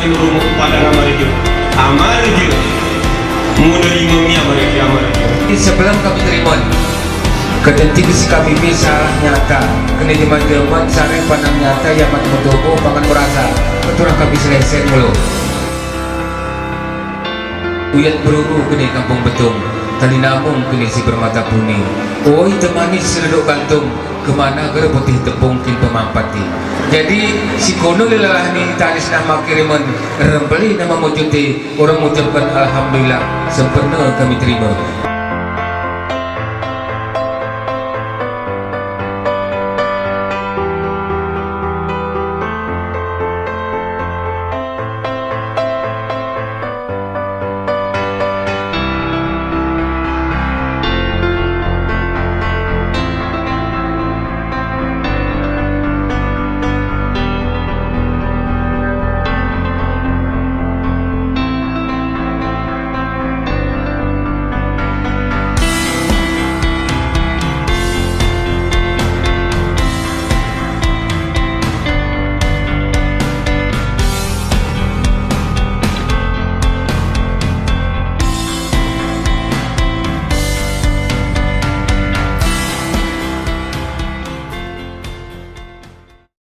kami rumah pada ngamarjo amarjo mulai mami amarjo sebelum kami terima kedentik si kami bisa nyata kena teman-teman sare pandang nyata yang mat motobo pangan merasa keturang kami selesai mulu uyat beruru kena kampung betung tali namung kena si bermata puni oi temani sereduk gantung kemana gara putih tepung kin pemampati jadi si kono lelah ni talis nama kiriman rembeli nama mujuti orang mengucapkan alhamdulillah sempurna kami terima